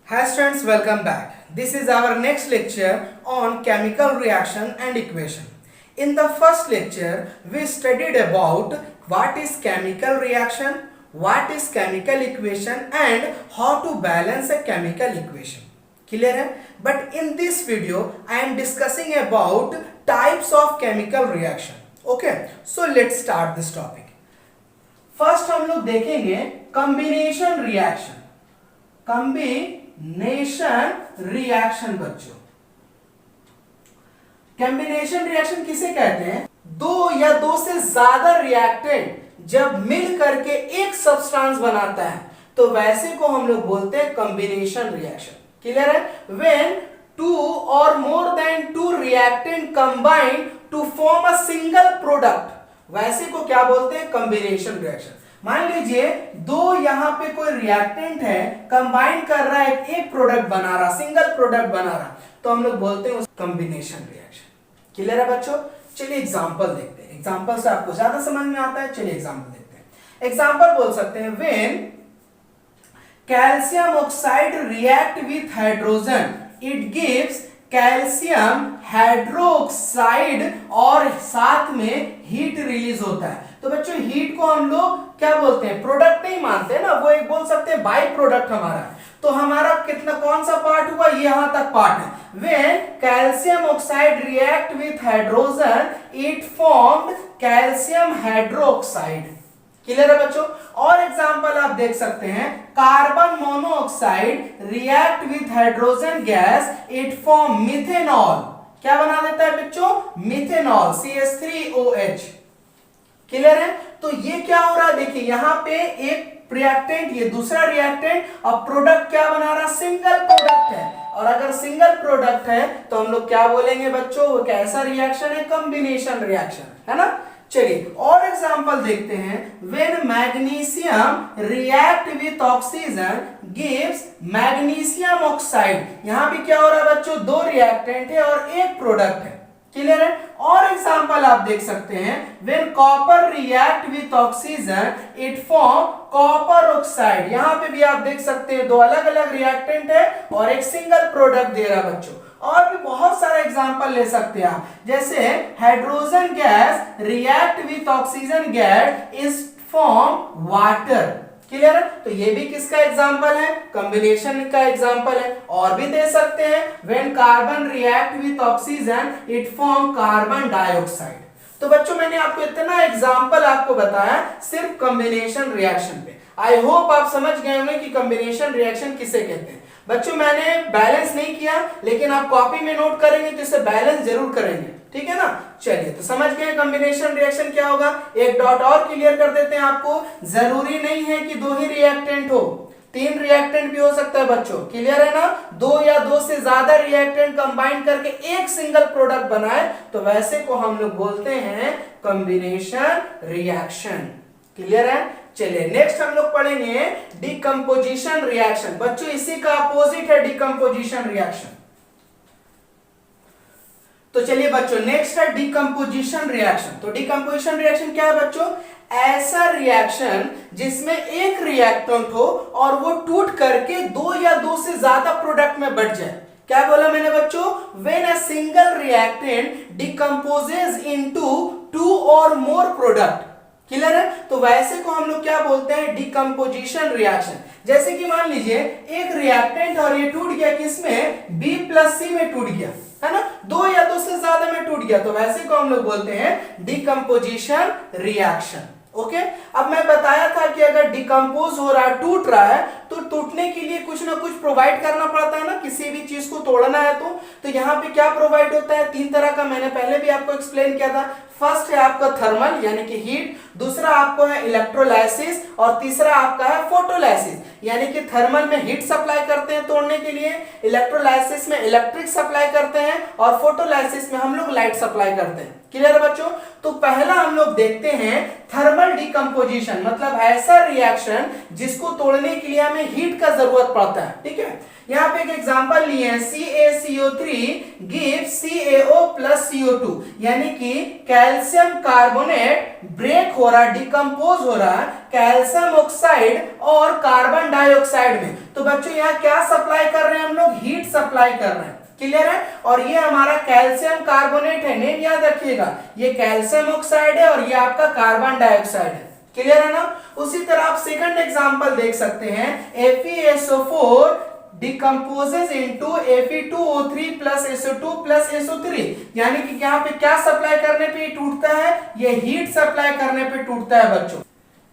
Hi students, welcome back. This is our next lecture on chemical reaction and equation. In the first lecture, we studied about what is chemical reaction, what is chemical equation and how to balance a chemical equation. Clear है? But in this video, I am discussing about types of chemical reaction. Okay, so let's start this topic. First हम लोग देखेंगे combination reaction. Combination reaction बच्चों, combination reaction किसे कहते हैं? दो या दो से ज्यादा रिएक्टेंट जब मिल करके एक सब्सटेंस बनाता है तो वैसे को हम लोग बोलते हैं कॉम्बिनेशन रिएक्शन. क्लियर है? When two or more than two reactant combine to form a single product, वैसे को क्या बोलते हैं? Combination reaction. मान लीजिए दो यहां पे कोई रिएक्टेंट है, कंबाइन कर रहा है, एक प्रोडक्ट बना रहा, सिंगल प्रोडक्ट बना रहा, तो हम लोग बोलते हैं कॉम्बिनेशन रिएक्शन. क्लियर है बच्चों? चलिए एग्जांपल देखते हैं. एग्जांपल से आपको ज्यादा समझ में आता है. चलिए एग्जांपल देखते हैं. एग्जांपल बोल सकते हैं when calcium oxide react with hydrogen it gives calcium hydroxide और साथ में हीट रिलीज होता है. तो बच्चों हीट को हम लोग क्या बोलते हैं? प्रोडक्ट नहीं मानते ना, वो एक बोल सकते हैं बाई प्रोडक्ट हमारा. तो हमारा कितना कौन सा पार्ट हुआ? ये यहां तक पार्ट है. When calcium oxide react with hydrogen it formed calcium hydroxide. Clear है बच्चों? और एग्जांपल आप देख सकते हैं carbon monoxide react with hydrogen gas it form methanol. क्या बना देता है बच्चों? Methanol, CH3OH. क्लियर है? तो ये क्या हो रहा है? देखिए यहां पे एक रिएक्टेंट, ये दूसरा रिएक्टेंट, और प्रोडक्ट क्या बना रहा? सिंगल प्रोडक्ट है. और अगर सिंगल प्रोडक्ट है तो हम लोग क्या बोलेंगे बच्चों? वो कैसा रिएक्शन है? कॉम्बिनेशन रिएक्शन है ना. चलिए और एग्जांपल देखते हैं. When magnesium react with oxygen gives magnesium oxide. यहां भी क्या हो रहा है बच्चों? दो रिएक्टेंट है और एक प्रोडक्ट है. क्लियर है? और एग्जांपल आप देख सकते हैं when copper react with oxygen it form copper oxide. यहां पे भी आप देख सकते हैं दो अलग अलग रिएक्टेंट है और एक सिंगल प्रोडक्ट दे रहा है बच्चों. और भी बहुत सारे एग्जांपल ले सकते हैं आप, जैसे hydrogen gas react with oxygen gas is form water. Clear है? तो ये भी किसका एग्जांपल है? कॉम्बिनेशन का एग्जांपल है. और भी दे सकते हैं when carbon react with oxygen it form carbon dioxide. तो बच्चों मैंने आपको इतना एग्जांपल आपको बताया सिर्फ कॉम्बिनेशन रिएक्शन पे. आई होप आप समझ गए होंगे कि कॉम्बिनेशन रिएक्शन किसे कहते हैं. बच्चों मैंने बैलेंस नहीं किया, लेकिन आप कॉपी में नोट करेंगे तो इसे बैलेंस जरूर करेंगे. ठीक है ना? चलिए तो समझ गए कॉम्बिनेशन रिएक्शन क्या होगा. एक डॉट और क्लियर कर देते हैं आपको. जरूरी नहीं है कि दो ही रिएक्टेंट हो, तीन रिएक्टेंट भी हो सकता है बच्चों. क्लियर है ना? दो या दो से ज्यादा रिएक्टेंट कंबाइन करके एक सिंगल प्रोडक्ट बनाए तो वैसे को हम लोग बोलते हैं कॉम्बिनेशन रिएक्शन. क्लियर है? चलिए नेक्स्ट हम लोग पढ़ेंगे डिकम्पोजिशन रिएक्शन. बच्चों इसी का अपोजिट है डिकम्पोजिशन रिएक्शन. तो चलिए बच्चों नेक्स्ट है डिकम्पोजिशन रिएक्शन. तो डिकम्पोजिशन रिएक्शन क्या है बच्चों? ऐसा रिएक्शन जिसमें एक रिएक्टेंट हो और वो टूट करके दो या दो से ज्यादा प्रोडक्ट में बढ़ जाए. क्या बोला मैंने बच्चों? When a single reactant decomposes into two or more product. Clear है? तो वैसे को हम लोग क्या बोलते हैं? Decomposition reaction. जैसे कि मान लीजिए एक रिएक्टेंट और ये टूट गया किसमें? B+C में टूट गया, है ना? दो या दो से ज्यादा में टूट गया तो वैसे को हम लोग बोलते हैं डिकम्पोजिशन रिएक्शन. ओके अब मैं बताया था कि अगर डिकम्पोज हो रहा है, टूट रहा है, तो टूटने के लिए कुछ ना कुछ प्रोवाइड करना पड़ता है ना. किसी भी चीज को तोड़ना है तो यहाँ पे क्या प्रोवाइड होता है? तीन तरह का मैंने पहले भी आपको एक्सप्लेन किया था. फर्स्ट है आपका थर्मल यानी कि हीट, दूसरा आपको है इलेक्ट्रोलाइसिस और तीसरा आपका है फोटोलाइसिस. यानी कि थर्मल में हीट सप्लाई करते हैं तोड़ने के लिए, इलेक्ट्रोलाइसिस में इलेक्ट्रिक सप्लाई करते हैं और फोटोलाइसिस में हम लोग लाइट सप्लाई करते हैं. क्लियर है बच्चों? तो पहला हम लोग देखते हैं थर्मल डिकम्पोजिशन, मतलब ऐसा रिएक्शन जिसको तोड़ने के लिए हमें हीट का जरूरत पड़ता है. ठीक है? यहाँ पे एक एग्जांपल लिए हैं, CaCO3 gives CaO plus CO2, यानी कि कैल्शियम कार्बोनेट ब्रेक हो रहा, डिकम्पोज हो रहा कैल्शियम ऑक्साइड और कार्बन डाइऑक्साइड में। तो बच्चों यहाँ क्या सप्लाई कर रहे हैं हम लोग, हीट सप्लाई कर रहे हैं, क्लियर है। और ये हमारा कैल्शियम कार्बोनेट है, नेम याद रखिएगा, ये कैल्शियम ऑक्साइड है और ये आपका कार्बन डाइऑक्साइड है, क्लियर है ना। उसी तरह आप सेकंड एग्जांपल देख सकते हैं, FeSO4 decomposes into Fe2O3 plus SO2 plus SO3, यानी कि यहाँ पे क्या सप्लाई करने पे टूटता है, ये हीट सप्लाई करने पे टूटता है बच्चों।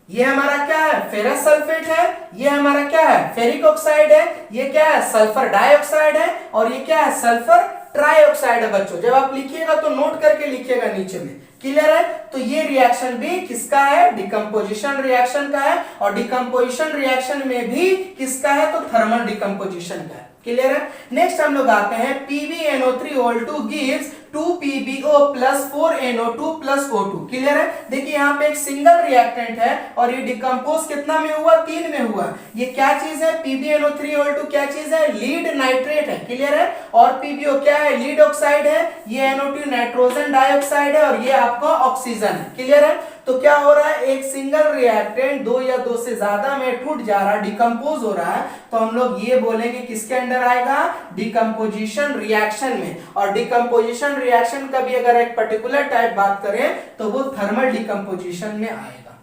ये हमारा क्या है, फेरस सल्फेट है, ये हमारा क्या है, फेरिक ऑक्साइड है, ये क्या है, सल्फर डाइऑक्साइड है, और ये क्या है, सल्फर ट्राइऑक्साइड है बच्चों। जब आप लिखिएगा तो नोट करके लिखिएगा नीचे में, क्लियर है। तो ये रिएक्शन भी किसका है, डिकम्पोजिशन रिएक्शन का है, और डिकम्पोजिशन रिएक्शन में भी किसका है, तो थर्मल डिकम्पोजिशन का है, क्लियर है। नेक्स्ट हम लोग आते हैं, PbNO3 gives 2PbO plus 4NO2 plus O2, clear है। देखिए यहाँ पे एक सिंगल रिएक्टेंट है और ये डिकम्पोज कितना में हुआ, 3 में हुआ। ये क्या चीज है, PbNO3 क्या चीज है, लीड नाइट्रेट है, क्लियर है। और PbO क्या है, लीड ऑक्साइड है, ये NO2 नाइट्रोजन डाइऑक्साइड है, और ये आपका ऑक्सीजन है, क्लियर है। तो क्या हो रहा है, एक सिंगल रिएक्टेंट 2 या 2 से ज्यादा में टूट जा रहा है, डिकम्पोज हो रहा है, तो हम लोग ये बोलेंगे किसके अंडर आएगा, डिकम्पोजिशन रिएक्शन में। और डिकम्पोजिशन रिएक्शन का भी अगर एक पर्टिकुलर टाइप बात करें तो वो थर्मल डिकम्पोजिशन में आएगा।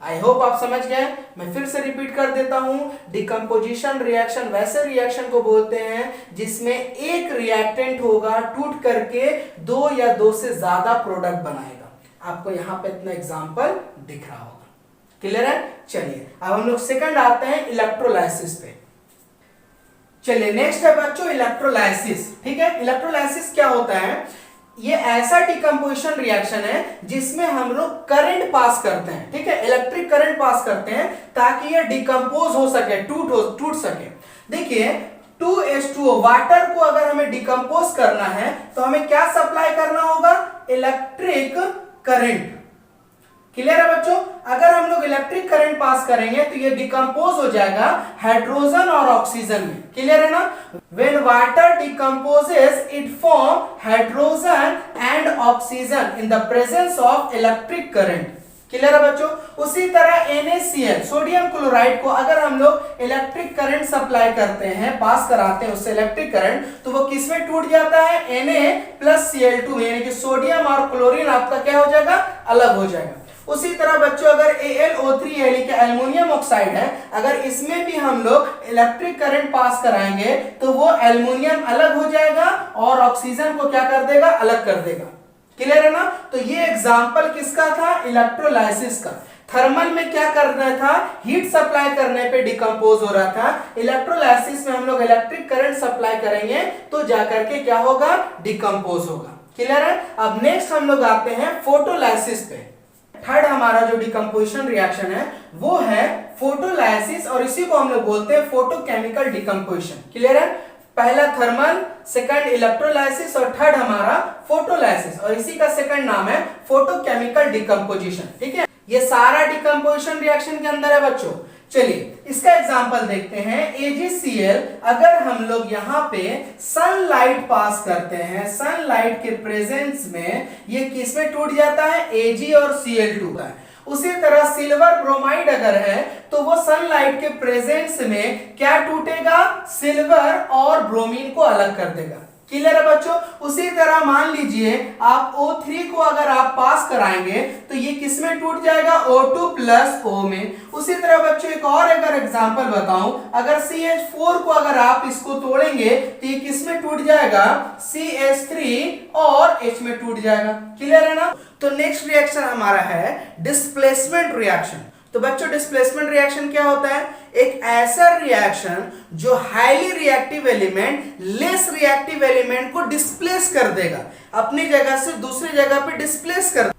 आई होप आप समझ गए। मैं फिर से रिपीट कर देता हूं, डिकम्पोजिशन रिएक्शन वैसे रिएक्शन को बोलते हैं जिसमें एक रिएक्टेंट होगा टूट करके 2 या 2 से ज्यादा प्रोडक्ट बनाएगा। आपको यहां पे इतना एग्जांपल दिख रहा होगा, क्लियर है। चलिए अब हम लोग सेकंड आते हैं इलेक्ट्रोलाइसिस पे। चलिए नेक्स्ट है बच्चों इलेक्ट्रोलाइसिस, ठीक है। इलेक्ट्रोलाइसिस क्या होता है, ये ऐसा डिकम्पोजिशन रिएक्शन है जिसमें हम लोग करंट पास करते हैं, ठीक है, इलेक्ट्रिक करंट पास करते हैं ताकि ये डिकम्पोज हो सके, टूट सके। देखिए 2H2O वाटर को अगर हमें डिकम्पोज करना है तो हमें क्या सप्लाई करना होगा, इलेक्ट्रिक करंट, क्लियर है बच्चों। अगर हम लोग इलेक्ट्रिक करंट पास करेंगे तो ये डिकम्पोज हो जाएगा हाइड्रोजन और ऑक्सीजन में, क्लियर है ना। When water decomposes it form hydrogen and oxygen in the presence of electric current, clear है बच्चों। उसी तरह NaCl सोडियम क्लोराइड को अगर हम लोग इलेक्ट्रिक करंट सप्लाई करते हैं, पास कराते हैं उससे इलेक्ट्रिक करंट, तो वो किसमें टूट जाता है, Na+Cl2 यानी कि सोडियम और क्लोरीन आपका क्या हो जाएगा, अलग हो जाएगा। उसी तरह बच्चों अगर AlO3 यानी कि एल्युमिनियम ऑक्साइड है, अगर इसमें भी हम लोग इलेक्ट्रिक करंट पास कराएंगे तो वो एल्युमिनियम अलग हो जाएगा और ऑक्सीजन को क्या कर देगा, अलग कर देगा, क्लियर है ना। तो ये एग्जांपल किसका था, इलेक्ट्रोलाइसिस का। थर्मल में क्या करना था, हीट सप्लाई करने पे डिकम्पोज हो रहा था। इलेक्ट्रोलाइसिस में हम लोग इलेक्ट्रिक करंट सप्लाई करेंगे तो जाकर के क्या होगा, डिकम्पोज होगा, क्लियर है। अब नेक्स्ट हम लोग आते हैं फोटोलाइसिस पे। थर्ड हमारा जो डिकम्पोजिशन रिएक्शन है वो है फोटोलाइसिस, और इसी को हम लोग बोलते हैं फोटोकेमिकल डिकम्पोजिशन, क्लियर है। पहला थर्मल, सेकंड इलेक्ट्रोलाइसिस और थर्ड हमारा फोटोलाइसिस, और इसी का सेकंड नाम है फोटोकेमिकल डिकम्पोजिशन, ठीक है। ये सारा डिकम्पोजिशन रिएक्शन के अंदर है बच्चों। चलिए इसका एग्जांपल देखते हैं, AgCl अगर हम लोग यहाँ पे सनलाइट पास करते हैं, सनलाइट के प्रेजेंस में ये किसमें टूट जाता है, Ag और Cl2 का। उसी तरह सिल्वर ब्रोमाइड अगर है तो वो सनलाइट के प्रेजेंस में क्या टूटेगा, सिल्वर और ब्रोमीन को अलग कर देगा, क्लियर है बच्चों। उसी तरह मान लीजिए आप O3 को अगर आप पास कराएंगे तो ये किसमें टूट जाएगा, O2 प्लस O में। उसी तरह बच्चों एक और अगर एग्जांपल बताऊं, अगर CH4 को अगर आप इसको तोड़ेंगे तो ये किसमें टूट जाएगा, CH3 और H में टूट जाएगा, क्लियर है ना। तो नेक्स्ट रिएक्शन हमारा है डिस्प्लेसमेंट रिएक्शन। तो बच्चों डिस्प्लेसमेंट रिएक्शन क्या होता है, एक ऐसा रिएक्शन जो highly reactive element less reactive element को डिस्प्लेस कर देगा, अपनी जगह से दूसरी जगह पे डिस्प्लेस कर।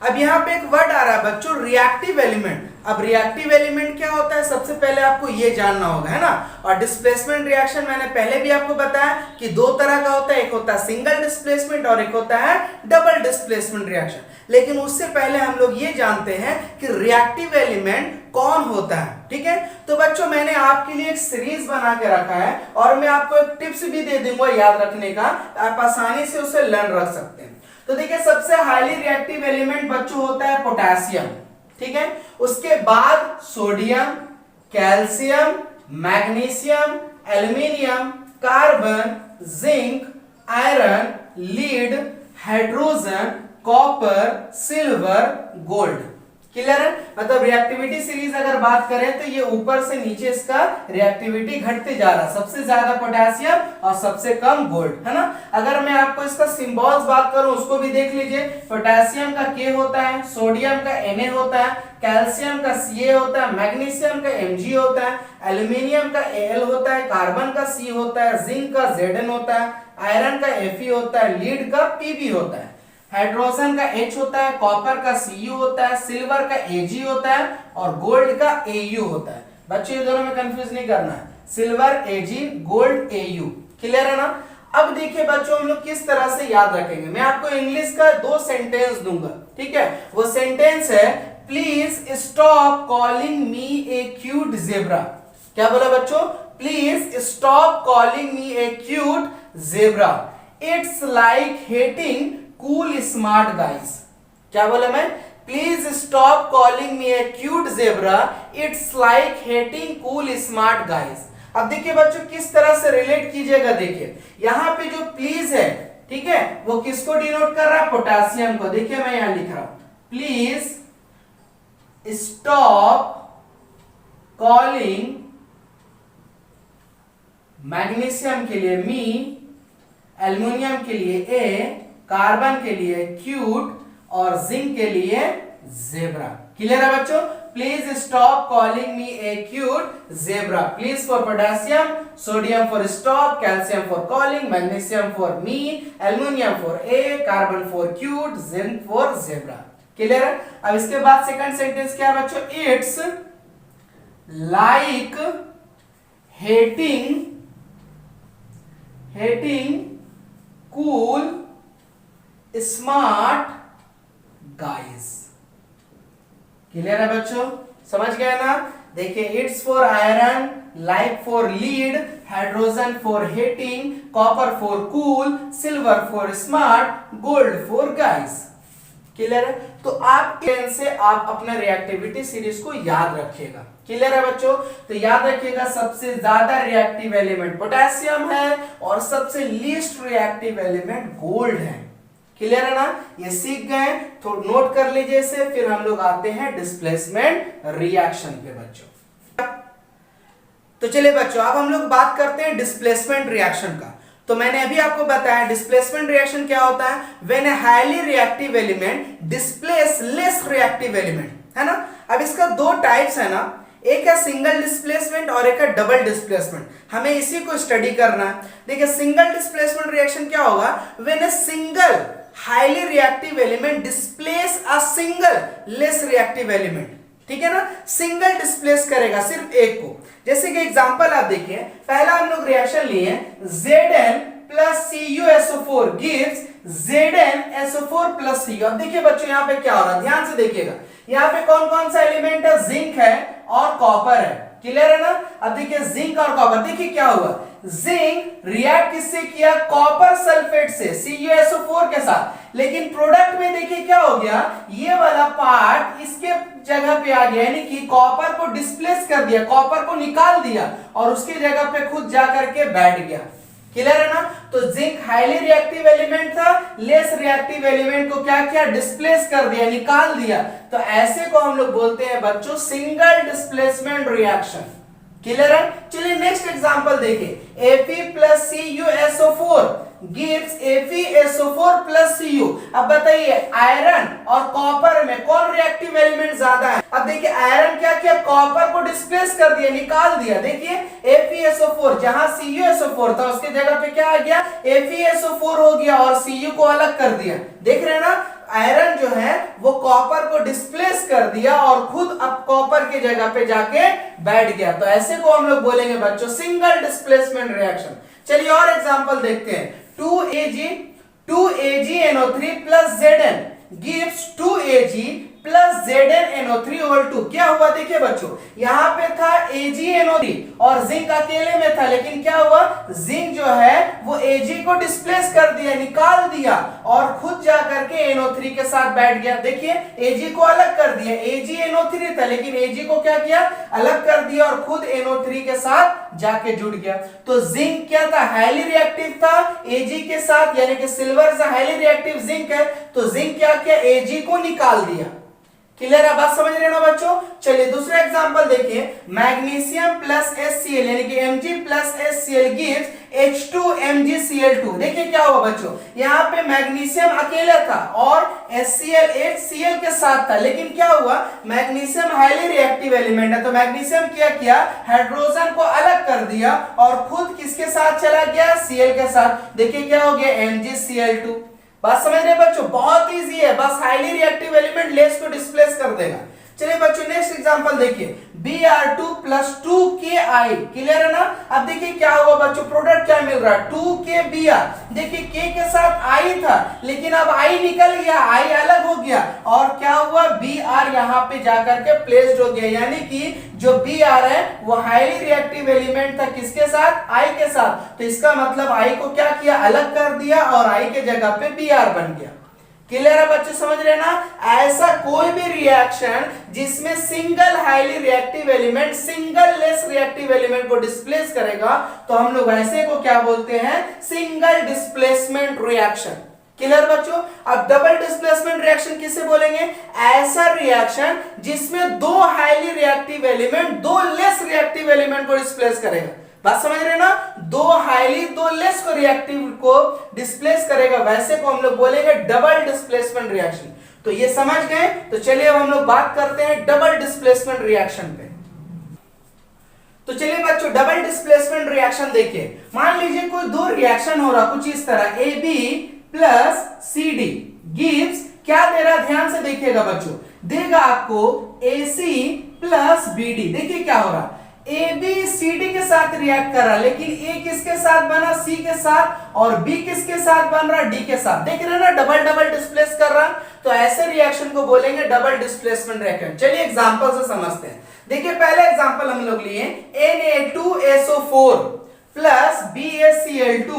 अब यहाँ पे एक वर्ड आ रहा है बच्चों, रिएक्टिव एलिमेंट। अब रिएक्टिव एलिमेंट क्या होता है, सबसे पहले आपको ये जानना होगा, है ना। और डिस्प्लेसमेंट रिएक्शन मैंने पहले भी आपको बताया कि 2 तरह का होता है, एक होता है सिंगल डिस्प्लेसमेंट और एक होता है डबल डिस्प्लेसमेंट रिएक्शन। लेकिन उससे पहले हम लोग ये जानते हैं कि रिएक्टिव एलिमेंट कौन होता है। ठीक है, तो बच्चों मैंने आपके लिए एक सीरीज बना के रखा है और मैं आपको एक टिप्स भी दे दूंगा याद रखने का, आप आसानी से उसे लर्न रख सकते हैं। तो देखिए सबसे हाईली रिएक्टिव एलिमेंट बच्चों होता है पोटेशियम। ठीक है, उसके बाद sodium, calcium, magnesium, aluminium, carbon, zinc, iron, lead, hydrogen, copper, silver, gold. Clear है? मतलब रिएक्टिविटी सीरीज अगर बात करें तो ये ऊपर से नीचे इसका रिएक्टिविटी घटते जा रहा है, सबसे ज्यादा पोटेशियम और सबसे कम गोल्ड, है ना। अगर मैं आपको इसका सिंबल्स बात करूं उसको भी देख लीजिए। पोटेशियम का K होता है, सोडियम का Na होता है, कैल्शियम का Ca होता है, मैग्नीशियम का Mg होता है, एल्यूमिनियम का Al होता है, कार्बन का C होता है, जिंक का Zn होता है, आयरन का Fe होता है, लीड का Pb होता है, हाइड्रोजन का H होता है, कॉपर का Cu होता है, सिल्वर का Ag होता है और गोल्ड का Au होता है। बच्चों ये दोनों में कंफ्यूज नहीं करना है, silver Ag, gold Au। Clear है ना। अब देखिए बच्चों हम लोग किस तरह से याद रखेंगे। मैं आपको इंग्लिश का 2 सेंटेंस दूंगा, ठीक है। वो सेंटेंस है please stop calling me A cute zebra. क्या बोला बच्चों? Please stop calling me A cute zebra, it's like hating cool smart guys. क्या बोला मैं? Please stop calling me A cute zebra, it's like hating cool smart guys. अब देखिए बच्चों किस तरह से रिलेट कीजिएगा। देखिए यहां पे जो प्लीज है, ठीक है, वो किसको डिनोट कर रहा है? पोटेशियम को। देखिए मैं यहां लिख रहा हूं प्लीज स्टॉप कॉलिंग, मैग्नीशियम के लिए मी, एल्युमिनियम के लिए ए, कार्बन के लिए क्यूट और जिंक के लिए जेब्रा। क्लियर है बच्चों? Please stop calling me A cute zebra. Please for potassium, sodium for stop, calcium for calling, magnesium for me, aluminium for a, carbon for cute, zinc for zebra. Clear है? अब इसके बाद second sentence क्या है बच्चों? It's like hating cool smart guys. Clear है बच्चों? समझ गए ना। देखिए it's for iron, like for lead, hydrogen for heating, copper for cool, silver for smart, gold for guys. Clear है? तो आप से आप अपना रिएक्टिविटी सीरीज को याद रखिएगा। क्लियर है बच्चों? तो याद रखिएगा सबसे ज्यादा रिएक्टिव एलिमेंट पोटेशियम है और सबसे लीस्ट रिएक्टिव एलिमेंट गोल्ड है। क्लियर है ना। ये सीख गए तो नोट कर लीजिए इसे। फिर हम लोग आते हैं डिस्प्लेसमेंट रिएक्शन पे बच्चों। तो चलिए बच्चों अब हम लोग बात करते हैं डिस्प्लेसमेंट रिएक्शन का। तो मैंने अभी आपको बताया डिस्प्लेसमेंट रिएक्शन क्या होता है। When a highly reactive element displace less reactive element, है ना। अब इसका 2 टाइप्स है ना, एक है सिंगल डिस्प्लेसमेंट और एक है डबल डिस्प्लेसमेंट। हमें इसी को स्टडी करना है। देखिए सिंगल डिस्प्लेसमेंट रिएक्शन क्या होगा? When a single highly reactive element displace a single less reactive element. ठीक है ना, सिंगल डिस्प्लेस करेगा सिर्फ एक को। जैसे कि एग्जांपल आप देखिए, पहला हम लोग रिएक्शन लिए Zn plus CuSO4 gives ZnSO4 plus Cu। अब देखिए बच्चों यहाँ पे क्या हो रहा है, ध्यान से देखिएगा। यहाँ पे कौन कौन सा एलिमेंट है? जिंक है और कॉपर है। क्लियर है ना। अब देखिए जिंक और कॉपर, देखिए क्या हुआ, जिंक रिएक्ट किससे किया? कॉपर सल्फेट से, CuSO4 के साथ। लेकिन प्रोडक्ट में देखिए क्या हो गया, ये वाला पार्ट इसके जगह पे आ गया, यानी कि कॉपर को डिस्प्लेस कर दिया, कॉपर को निकाल दिया और उसकी जगह पे खुद जाकर के बैठ गया। क्लियर है ना। तो जिंक हाईली रिएक्टिव एलिमेंट था, लेस रिएक्टिव एलिमेंट को क्या किया? डिस्प्लेस कर दिया, निकाल दिया। तो ऐसे को हम लोग बोलते हैं बच्चों सिंगल डिस्प्लेसमेंट रिएक्शन। क्लियर है। चलिए नेक्स्ट एग्जांपल देखिए, Fe plus CuSO4 gives FeSO4 plus Cu। अब बताइए आयरन और कॉपर में कौन रिएक्टिव एलिमेंट ज्यादा है? अब देखिए आयरन क्या किया? कॉपर को डिस्प्लेस कर दिया, निकाल दिया। देखिए FeSO4 जहां CuSO4 था उसके जगह पे क्या आ गया? FeSO4 हो गया और Cu को अलग कर दिया। देख रहे हैं ना, आयरन जो है वो कॉपर को डिस्प्लेस कर दिया और खुद अब कॉपर की जगह पे जाके बैठ गया। तो ऐसे को हम लोग बोलेंगे बच्चों सिंगल डिस्प्लेसमेंट रिएक्शन। चलिए और एग्जांपल देखते हैं। 2AgNO3 plus Zn gives 2Ag plus ZnNO3 whole 2। क्या हुआ देखिए बच्चों, यहां पे था AgNO3 और जिंक अकेले में था, लेकिन क्या हुआ, जिंक जो है वो Ag को डिस्प्लेस कर दिया, निकाल दिया और खुद जा करके NO3 के साथ बैठ गया। देखिए Ag को अलग कर दिया, AgNO3 था लेकिन Ag को क्या किया, अलग कर दिया और खुद NO3 के साथ जाके जुड़ गया। तो जिंक क्या था, हाईली रिएक्टिव था Ag के साथ, यानी कि सिल्वर से हाईली रिएक्टिव जिंक है, तो जिंक क्या किया, Ag को निकाल दिया। क्लियर है, बात समझ रहे हो ना बच्चों। चलिए दूसरा एग्जांपल देखिए, मैग्नीशियम प्लस HCl यानी कि Mg plus HCl gives H2MgCl2। देखिए क्या हुआ बच्चों, यहाँ पे मैग्नीशियम अकेला था और HCl HCl के साथ था, लेकिन क्या हुआ, मैग्नीशियम हाईली रिएक्टिव एलिमेंट है, तो मैग्नीशियम क्या किया, हाइड्रोजन को अलग कर दिया और खुद किसके साथ चला गया, Cl के साथ। देखिए क्या हो गया, MgCl2। बात समझ रहे बच्चों, बहुत इजी है, बस हाईली रिएक्टिव एलिमेंट लेस को डिस्प्लेस कर देगा। चलिए बच्चों नेक्स्ट एग्जांपल देखिए, Br2 प्लस 2KI। क्लियर है ना। अब देखिए क्या हुआ बच्चों, प्रोडक्ट क्या मिल रहा है, 2KBr। देखिए K के साथ I था लेकिन अब I निकल गया, I अलग हो गया और क्या हुआ, Br यहाँ पे जाकर के प्लेस्ड हो गया, यानी कि जो Br है वो हाईली रिएक्टिव एलिमेंट था किसके साथ, I के साथ, तो इसका मतलब I को क्या किया, अलग कर दिया और I के जगह पे Br बन गया। क्लियर है बच्चों, समझ रहे ना। ऐसा कोई भी रिएक्शन जिसमें single highly reactive element single less reactive element को डिस्प्लेस करेगा तो हम लोग ऐसे को क्या बोलते हैं, सिंगल डिस्प्लेसमेंट रिएक्शन। क्लियर बच्चों। अब डबल डिस्प्लेसमेंट रिएक्शन किसे बोलेंगे, ऐसा रिएक्शन जिसमें दो हाईली रिएक्टिव एलिमेंट दो लेस रिएक्टिव एलिमेंट को डिस्प्लेस करेगा। बात समझ रहे ना, दो हाईली दो लेस को रिएक्टिव को डिस्प्लेस करेगा, वैसे को हम लोग बोलेंगे डबल डिस्प्लेसमेंट रिएक्शन। तो ये समझ गए। तो चलिए अब हम लोग बात करते हैं डबल डिस्प्लेसमेंट रिएक्शन पे। तो चलिए बच्चों डबल डिस्प्लेसमेंट रिएक्शन देखिए, मान लीजिए कोई दो रिएक्शन हो रहा कुछ इस तरह, AB प्लस CD गिव्स, क्या दे रहा, ध्यान से देखिएगा बच्चों, देगा आपको AC प्लस BD। देखिए क्या हो रहा, AB CD के साथ रिएक्ट कर रहा, लेकिन A किसके साथ बना, C के साथ, और B किसके साथ बन रहा, D के साथ। देख रहे ना, डबल डबल डिस्प्लेस कर रहा, तो ऐसे रिएक्शन को बोलेंगे डबल डिस्प्लेसमेंट रिएक्शन। चलिए एग्जांपल से समझते हैं। देखिए पहले एग्जांपल हम लोग लिए, Na2SO4 plus BaCl2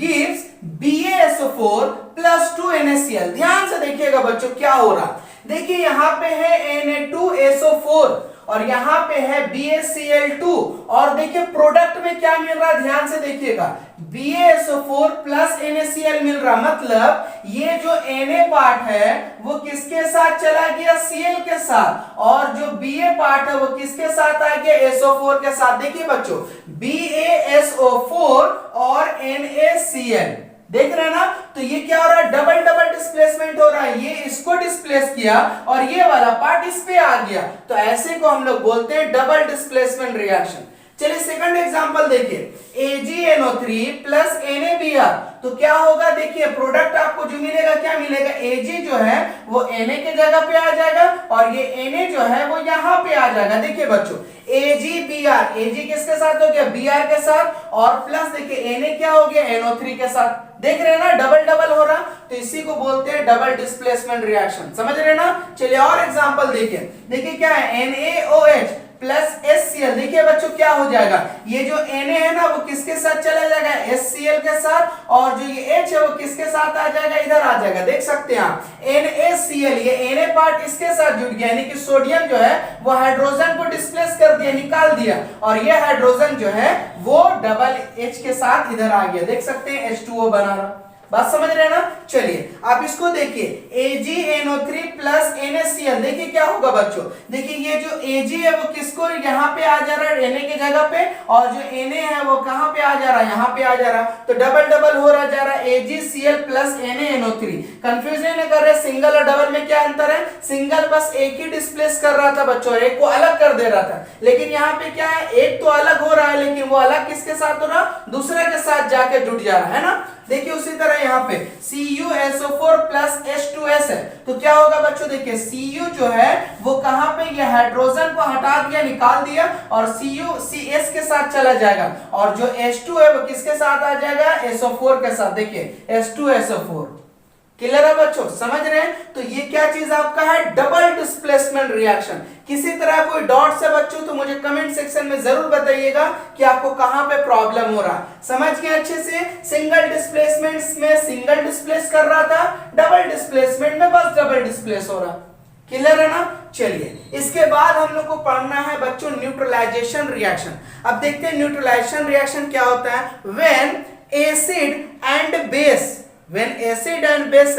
gives BaSO4 plus 2NaCl। ध्यान से देखिएगा बच्चों क्या हो रहा, देखिए यहां पे है Na2SO4 और यहां पे है BaCl2 और देखिए प्रोडक्ट में क्या मिल रहा है, ध्यान से देखिएगा, BaSO4 प्लस NaCl मिल रहा, मतलब ये जो Na पार्ट है वो किसके साथ चला गया, Cl के साथ, और जो Ba पार्ट है वो किसके साथ आ गया, SO4 के साथ। देखिए बच्चों BaSO4 और NaCl, देख रहे हैं ना, तो ये क्या हो रहा है, डबल डबल डिस्प्लेसमेंट हो रहा है, ये इसको डिस्प्लेस किया और ये वाला पार्ट इस पे आ गया, तो ऐसे को हम लोग बोलते हैं डबल डिस्प्लेसमेंट रिएक्शन। चलिए सेकंड एग्जांपल देखिए, AgNO3 प्लस NaBr, तो क्या होगा, देखिए प्रोडक्ट आपको जो मिलेगा क्या मिलेगा, Ag जो है वो Na के जगह पे आ जाएगा और ये Na जो है वो यहां पे आ जाएगा। देखिए बच्चों AgBr, Ag किसके साथ हो गया, Br के साथ, और प्लस देखिए Na क्या हो गया, NO3 के साथ। देख रहे हैं ना, डबल डबल हो रहा, तो इसी को बोलते हैं डबल डिस्प्लेसमेंट रिएक्शन। समझ रहे हैं ना। चलिए और एग्जांपल देखिए, देखिए क्या है, NaOH प्लस HCl। देखिए बच्चों क्या हो जाएगा, ये जो Na है ना वो किसके साथ चला जाएगा, HCl के साथ, और जो ये H है वो किसके साथ आ जाएगा, इधर आ जाएगा। देख सकते हैं आप NaCl, ये Na पार्ट इसके साथ जुड़ गया, यानी कि सोडियम जो है वो हाइड्रोजन को डिस्प्लेस कर दिया, निकाल दिया, और ये हाइड्रोजन जो है वो डबल H के साथ इधर आ गया। देख सकते हैं H2O बना रहा। बात समझ रहे हैं ना। चलिए आप इसको देखिए, AgNO3 प्लस NaCl, देखिए क्या होगा बच्चों, देखिए ये जो Ag है वो किसको यहाँ पे आ जा रहा है, Na के जगह पे, और जो Na है वो कहां पे आ जा रहा है, यहाँ पे आ जा रहा, तो डबल डबल हो रहा जा रहा, AgCl प्लस NaNO3। कंफ्यूजन नहीं कर रहे, सिंगल और डबल में क्या अंतर है, सिंगल बस एक ही डिस्प्लेस कर रहा था बच्चों, एक को अलग कर दे रहा था, लेकिन यहाँ पे क्या है, एक तो अलग हो रहा है लेकिन वो अलग किसके साथ हो रहा, दूसरे के साथ जाके जुड़ जा रहा है ना। देखिए उसी तरह यहाँ पे CuSO4 प्लस H2S है, तो क्या होगा बच्चों, देखिए Cu जो है वो कहां पे, ये हाइड्रोजन को हटा दिया, निकाल दिया, और CuCS के साथ चला जाएगा, और जो H2 है वो किसके साथ आ जाएगा, SO4 के साथ। देखिए H2SO4। क्लियर है बच्चों, समझ रहे हैं? तो ये क्या चीज आपका है, डबल डिस्प्लेसमेंट रिएक्शन। किसी तरह कोई डॉट से बच्चों तो मुझे कमेंट सेक्शन में जरूर बताइएगा कि आपको कहां पे प्रॉब्लम हो रहा है। समझ गए अच्छे से? सिंगल डिस्प्लेसमेंट में सिंगल डिस्प्लेस कर रहा था, डबल डिस्प्लेसमेंट में बस डबल डिस्प्लेस हो रहा। क्लियर है ना? चलिए, इसके बाद हम लोग को पढ़ना है बच्चों न्यूट्रलाइजेशन रिएक्शन। अब देखते हैं न्यूट्रलाइजेशन रिएक्शन क्या होता है। When acid and base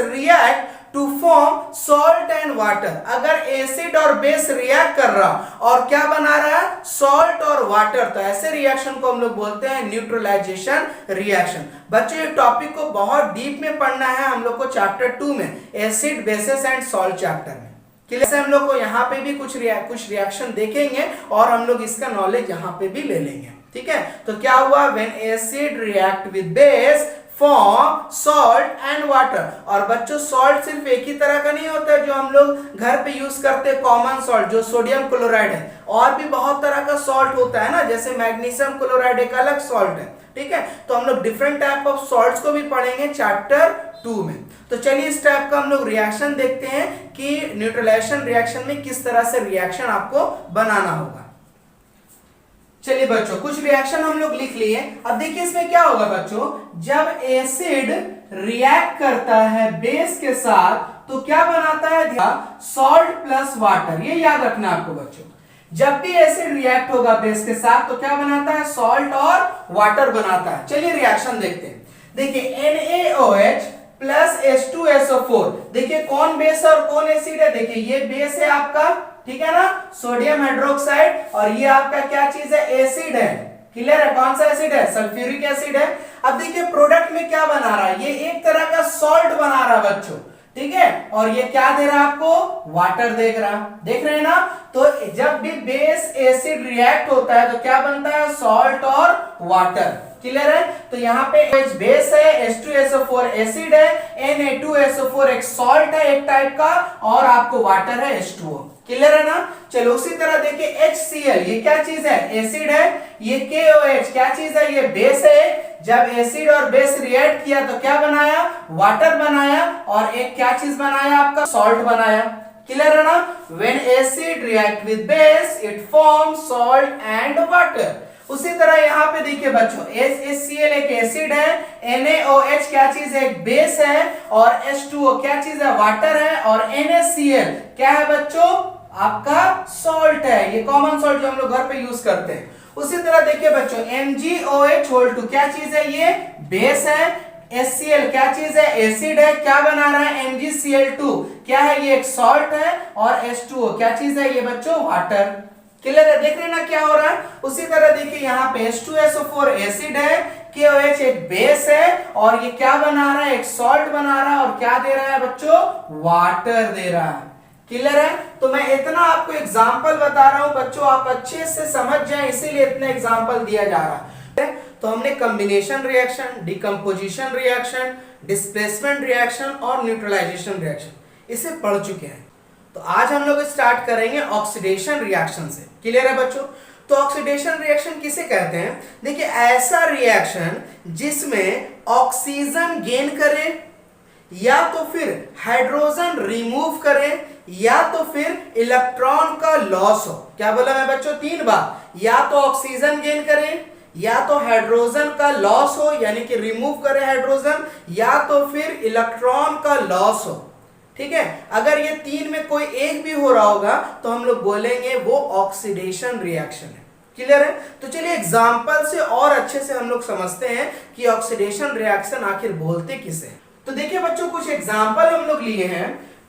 react to form salt and water, अगर एसिड और बेस रिएक्ट कर रहा और क्या बना रहा है, सॉल्ट और वाटर, तो ऐसे रिएक्शन को हम लोग बोलते हैं न्यूट्रलाइजेशन रिएक्शन। बच्चों ये टॉपिक को बहुत डीप में पढ़ना है हम लोग को चैप्टर 2 में, acid basis and salt chapter में। क्लियर? हम लोग को यहाँ पे भी कुछ रिएक्शन देखेंगे और हम लोग इसका नॉलेज यहाँ पे भी ले लेंगे। ठीक है, तो क्या हुआ, when acid react with base form salt and water. और बच्चों सॉल्ट सिर्फ एक ही तरह का नहीं होता है जो हम लोग घर पे यूज करते हैं, कॉमन सॉल्ट जो सोडियम क्लोराइड है, और भी बहुत तरह का सॉल्ट होता है ना, जैसे मैग्नीशियम क्लोराइड एक अलग सॉल्ट है। ठीक है, तो हम लोग डिफरेंट टाइप ऑफ सॉल्ट्स को भी पढ़ेंगे चैप्टर 2 में। तो चलिए इस टाइप का हम लोग रिएक्शन देखते हैं कि न्यूट्रलाइजेशन रिएक्शन में किस तरह से रिएक्शन आपको बनाना होगा। चलिए बच्चों कुछ रिएक्शन हम लोग लिख लिए। अब देखिए इसमें क्या होगा बच्चों, जब एसिड रिएक्ट करता है बेस के साथ तो क्या बनाता है, सॉल्ट प्लस वाटर। ये याद रखना आपको बच्चों, जब भी एसिड रिएक्ट होगा बेस के साथ तो क्या बनाता है, सॉल्ट और वाटर बनाता है। चलिए रिएक्शन देखते हैं। देखिए NaOH प्लस H2SO4, देखिए कौन बेस है और कौन एसिड है। देखिए ये बेस है आपका, ठीक है ना, सोडियम हाइड्रोक्साइड, और ये आपका क्या चीज है, एसिड है। क्लियर है? कौन सा एसिड है, सल्फ्यूरिक एसिड है। अब देखिए प्रोडक्ट में क्या बना रहा है, ये एक तरह का सॉल्ट बना रहा है बच्चों, ठीक है, और ये क्या दे रहा है आपको, वाटर देख रहे हैं ना। तो जब भी बेस एसिड रिएक्ट होता है तो क्या बनता है, सॉल्ट और वाटर। क्लियर है? तो यहाँ पे H बेस है, H2SO4 एसिड है, Na2SO4 एक सॉल्ट है एक टाइप का, और आपको वाटर है H2O। क्लियर है ना? चलो उसी तरह देखिए HCl, ये क्या चीज है, एसिड है। ये KOH क्या चीज है, ये बेस है। जब एसिड और बेस रिएक्ट किया तो क्या बनाया, वाटर बनाया, और एक क्या चीज बनाया, आपका सॉल्ट बनाया। क्लियर है ना? When acid react with base, it forms salt and water। उसी तरह यहाँ पे देखिए बच्चों, HCl एक एसिड है, NaOH क्या चीज है, एक बेस है, और H2O क्या चीज है, वाटर है, और NaCl क्या है बच्चों, आपका सॉल्ट है। ये कॉमन सॉल्ट जो हम लोग घर पे यूज करते हैं। उसी तरह देखिए बच्चों, MgOH2 क्या चीज है, ये बेस है। HCl क्या चीज है, एसिड है। क्या बना रहा है, MgCl2 क्या है, ये एक सॉल्ट है, और H2O क्या चीज है, ये बच्चों वाटर। क्लियर है? देख रहे हैं ना क्या हो रहा है। उसी तरह देखिए यहाँ पे H2SO4 एसिड है, KOH एक बेस है, और ये क्या बना रहा है, एक सॉल्ट बना रहा है, और क्या दे रहा है बच्चों, वाटर दे रहा है। क्लियर है? तो मैं इतना आपको एग्जांपल बता रहा हूं बच्चों, आप अच्छे से समझ जाएं, इसीलिए इतना एग्जांपल दिया जा रहा है। तो हमने combination reaction, decomposition reaction, displacement reaction और न्यूट्रलाइजेशन रिएक्शन इसे पढ़ चुके हैं। तो आज हम लोग स्टार्ट करेंगे ऑक्सीडेशन रिएक्शन से। क्लियर है बच्चों? तो ऑक्सीडेशन रिएक्शन किसे कहते हैं, देखिए ऐसा रिएक्शन जिसमें ऑक्सीजन गेन करे, या तो फिर हाइड्रोजन रिमूव करे, या तो फिर इलेक्ट्रॉन का लॉस हो। क्या बोला मैं बच्चों, 3 बार, या तो ऑक्सीजन गेन करे, या तो हाइड्रोजन का लॉस हो यानी कि रिमूव करे हाइड्रोजन, या तो फिर इलेक्ट्रॉन का लॉस हो। ठीक है, अगर ये 3 में कोई एक भी हो रहा होगा तो हम लोग बोलेंगे वो ऑक्सीडेशन रिएक्शन है। क्लियर है? तो चलिए एग्जांपल से और अच्छे से हम लोग समझते हैं कि ऑक्सीडेशन रिएक्शन आखिर बोलते किसे। तो देखिए बच्चों कुछ एग्जांपल हम लोग लिए हैं।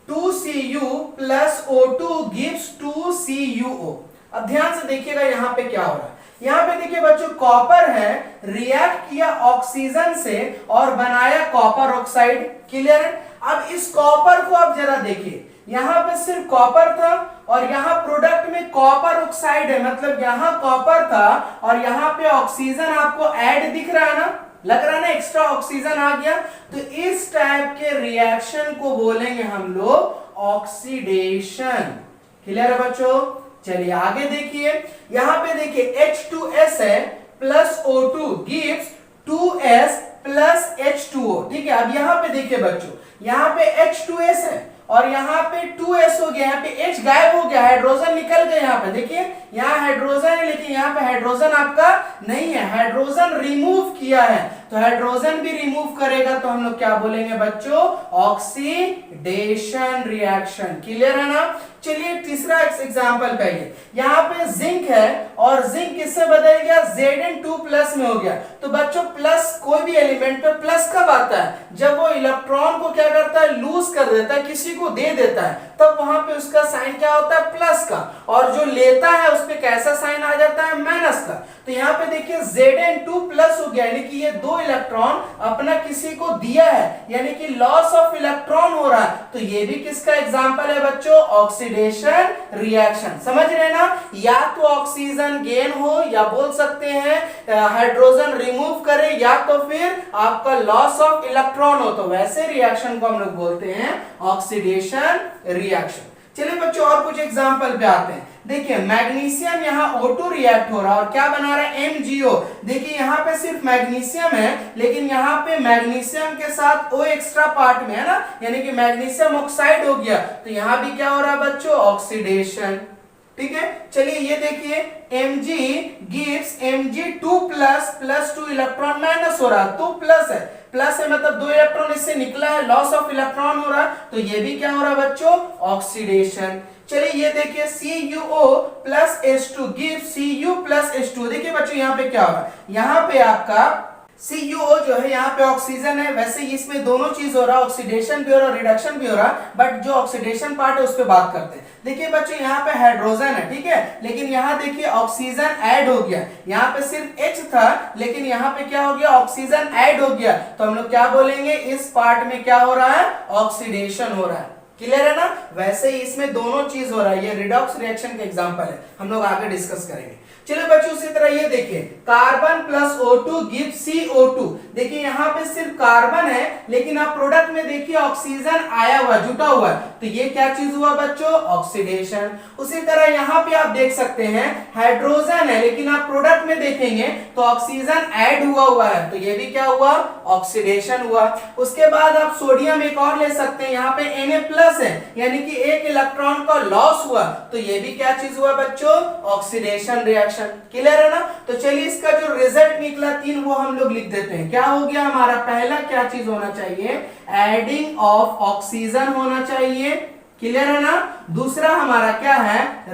2Cu plus O2 gives 2CuO। अब ध्यान से देखिएगा यहाँ पे क्या हो रहा है। यहाँ पे देखिए बच्चों कॉपर है, रिएक्ट किया ऑक्सीजन से और बनाया कॉपर ऑक्साइड। क्लियर है? अब इस कॉपर को आप जरा देखिए, यहाँ पे सिर्फ कॉपर था और यहाँ प्रोडक्ट में कॉपर ऑक्साइड है, मतलब यहाँ कॉपर था और यहाँ पे ऑक्सीजन आपको ऐड दिख रहा है ना, लग रहा है ना एक्स्ट्रा ऑक्सीजन आ गया। तो इस टाइप के रिएक्शन को बोलेंगे हम लोग ऑक्सीडेशन। क्लियर है बच्चों? चलिए आगे देखिए, यहाँ पे देखिए H2S है plus O2 gives 2S plus H2O। ठीक है, अब यहाँ पे देखिए बच्चों यहाँ पे H2S है और यहाँ पे 2S हो गया, यहाँ पे H गायब हो गया, हाइड्रोजन निकल गया। यहाँ पे देखिए यहाँ हाइड्रोजन है लेकिन यहाँ पे हाइड्रोजन आपका नहीं है, हाइड्रोजन रिमूव किया है। तो हाइड्रोजन भी रिमूव करेगा तो हम लोग क्या बोलेंगे बच्चों, ऑक्सीडेशन रिएक्शन। क्लियर है ना। चलिए तीसरा एग्जांपल कहिए, यहाँ पे जिंक है और जिंक किससे बदल गया, Zn2+ में हो गया। तो बच्चों प्लस, कोई भी एलिमेंट पे प्लस कब आता है, जब वो इलेक्ट्रॉन को क्या करता है, लूज कर देता है, किसी को दे देता है, तब वहां पे उसका साइन क्या होता है, प्लस का, और जो लेता है उस पे कैसा साइन आ जाता है, माइनस का। तो यहाँ पे देखिए Zn2+ हो गया, यानी कि ये 2 इलेक्ट्रॉन अपना किसी को दिया है, यानी कि लॉस ऑफ इलेक्ट्रॉन हो रहा है। तो ये भी किसका एग्जांपल है बच्चों, ऑक्सीडेशन रिएक्शन। समझ रहे ना, या तो ऑक्सीजन गेन हो, या बोल सकते हैं हाइड्रोजन रिमूव करे, या तो फिर आपका लॉस ऑफ इलेक्ट्रॉन हो, तो वैसे रिएक्शन को हम लोग बोलते हैं ऑक्सीडेशन रिएक्शन। चलिए बच्चों और कुछ एग्जांपल पे आते हैं। देखिए मैग्नीशियम यहाँ O2 रिएक्ट हो रहा है और क्या बना रहा है, MgO। देखिए यहाँ पे सिर्फ मैग्नीशियम है लेकिन यहाँ पे मैग्नीशियम के साथ O एक्स्ट्रा पार्ट में है ना, यानी कि मैग्नीशियम ऑक्साइड हो गया। तो यहाँ भी क्या हो रहा है बच्चों, ऑक्सीडेशन। ठीक है, चलिए ये देखिए Mg gives Mg2+ 2 electron minus हो रहा है, तो प्लस है, प्लस है मतलब 2 इलेक्ट्रॉन इससे निकला है, लॉस ऑफ इलेक्ट्रॉन हो रहा है। तो ये भी क्या हो रहा है बच्चों, ऑक्सीडेशन। चलिए ये देखिए CuO+H2 gives Cu+H2। देखिए बच्चों यहाँ पे क्या हो रहा है, यहाँ पे आपका CuO जो है यहाँ पे ऑक्सीजन है, वैसे इसमें दोनों चीज हो रहा है, ऑक्सीडेशन भी हो रहा है, रिडक्शन भी हो रहा है, बट जो ऑक्सीडेशन पार्ट है उस पर बात करते हैं। देखिए बच्चों यहाँ पे हाइड्रोजन है, ठीक है, लेकिन यहाँ देखिए ऑक्सीजन ऐड हो गया, यहाँ पे सिर्फ H था लेकिन यहाँ पे क्या हो गया, ऑक्सीजन ऐड हो गया। तो हम लोग क्या बोलेंगे, इस पार्ट में क्या हो रहा है, ऑक्सीडेशन हो रहा है। क्लियर है ना। वैसे ही इसमें दोनों चीज हो रहा है, ये रिडॉक्स रिएक्शन का एग्जांपल है, हम लोग आगे डिस्कस करेंगे। चलिए बच्चों उसी तरह ये देखिए carbon plus O2 gives CO2। देखिए यहाँ पे सिर्फ कार्बन है लेकिन आप प्रोडक्ट में देखिए ऑक्सीजन आया हुआ, जुटा हुआ है, तो ये क्या चीज हुआ बच्चों, ऑक्सीडेशन। उसी तरह यहाँ पे आप देख सकते हैं हाइड्रोजन है लेकिन आप प्रोडक्ट में देखेंगे तो ऑक्सीजन ऐड हुआ है, तो ये भी क्या हुआ, ऑक्सीडेशन हुआ। उसके बाद आप सोडियम एक और ले सकते हैं, यहाँ पे Na+ है यानी कि 1 इलेक्ट्रॉन का लॉस हुआ, तो ये भी क्या चीज हुआ बच्चों, ऑक्सीडेशन रिएक्शन। क्लियर है ना। तो चलिए इसका जो रिजल्ट निकला 3 वो हम लोग लिख देते हैं। क्या हो गया हमारा, पहला क्या चीज होना चाहिए, एडिंग ऑफ ऑक्सीजन होना चाहिए। क्लियर है ना। दूसरा हमारा क्या है,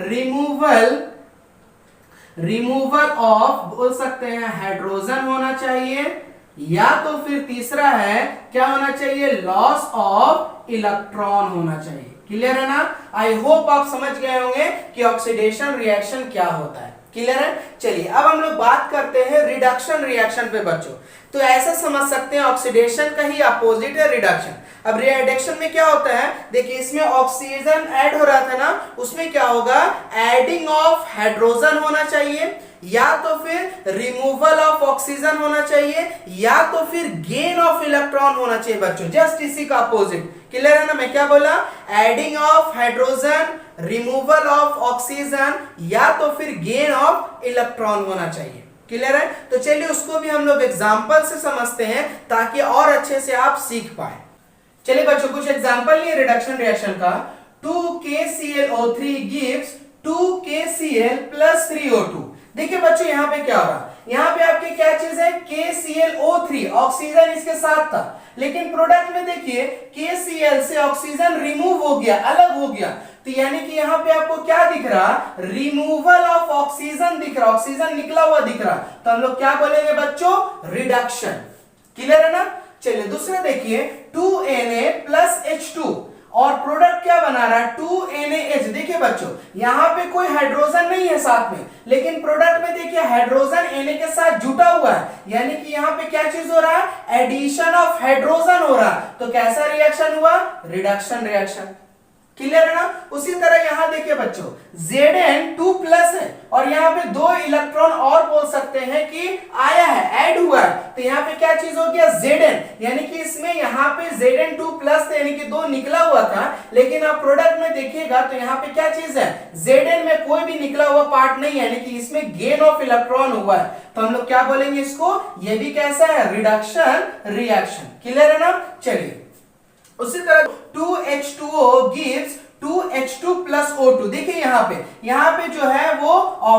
रिमूवल ऑफ बोल सकते हैं हाइड्रोजन होना चाहिए, या तो फिर तीसरा है क्या होना चाहिए, लॉस ऑफ इलेक्ट्रॉन होना चाहिए। क्लियर है ना। आई होप आप समझ गए होंगे कि ऑक्सीडेशन रिएक्शन क्या होता है। क्लियर है। चलिए अब हम लोग बात करते हैं रिडक्शन रिएक्शन पे बच्चों। तो ऐसा समझ सकते हैं ऑक्सीडेशन का ही अपोजिट है रिडक्शन। अब रिडक्शन में क्या होता है, देखिए इसमें ऑक्सीजन ऐड हो रहा था ना, उसमें क्या होगा, एडिंग ऑफ हाइड्रोजन होना चाहिए, या तो फिर रिमूवल ऑफ ऑक्सीजन होना चाहिए, या तो फिर गेन ऑफ इलेक्ट्रॉन होना चाहिए बच्चों, जस्ट इसी का अपोजिट। क्लियर है ना। मैं क्या बोला, adding of hydrogen, removal of oxygen, या तो फिर गेन ऑफ इलेक्ट्रॉन होना चाहिए। क्लियर है। तो चलिए उसको भी हम लोग एग्जांपल से समझते हैं ताकि और अच्छे से आप सीख पाए। चलिए बच्चों कुछ एग्जांपल लिए रिडक्शन रिएक्शन का। 2KClO3 gives 2KCl+3O2। देखिए बच्चों यहाँ पे क्या हो रहा है, यहाँ पे आपके क्या चीज है, KClO3, ऑक्सीजन इसके साथ था, लेकिन प्रोडक्ट में देखिए KCl से ऑक्सीजन रिमूव हो गया, अलग हो गया, तो यानी कि यहाँ पे आपको क्या दिख रहा, रिमूवल ऑफ ऑक्सीजन दिख रहा, ऑक्सीजन निकला हुआ दिख रहा, तो हम लोग क्या बोलेंगे बच्चों, रिडक्शन। क्लियर है ना। चलिए दूसरा देखिए 2Na+H2 और प्रोडक्ट क्या बना रहा है, 2NaH। देखिए बच्चों यहाँ पे कोई हाइड्रोजन नहीं है साथ में, लेकिन प्रोडक्ट में देखिए हाइड्रोजन Na के साथ जुटा हुआ है, यानी कि यहाँ पे क्या चीज हो रहा है, एडिशन ऑफ हाइड्रोजन हो रहा है, तो कैसा रिएक्शन हुआ, रिडक्शन रिएक्शन। क्लियर है ना। उसी तरह यहाँ देखिए बच्चों Zn2+ है और यहाँ पे 2 इलेक्ट्रॉन और बोल सकते हैं कि आया है, ऐड हुआ है, तो यहाँ पे क्या चीज हो गया, Zn, यानी कि इसमें यहाँ पे Zn2+ था यानी कि 2 निकला हुआ था, लेकिन आप प्रोडक्ट में देखिएगा तो यहाँ पे क्या चीज है, Zn में कोई भी निकला हुआ पार्ट नहीं है, यानी कि इसमें गेन ऑफ इलेक्ट्रॉन हुआ है, तो हम लोग क्या बोलेंगे इसको, ये भी कैसा है, रिडक्शन रिएक्शन। क्लियर है ना। चलिए उसी तरह 2H2O gives 2H2 plus O2। देखिए यहाँ पे जो है वो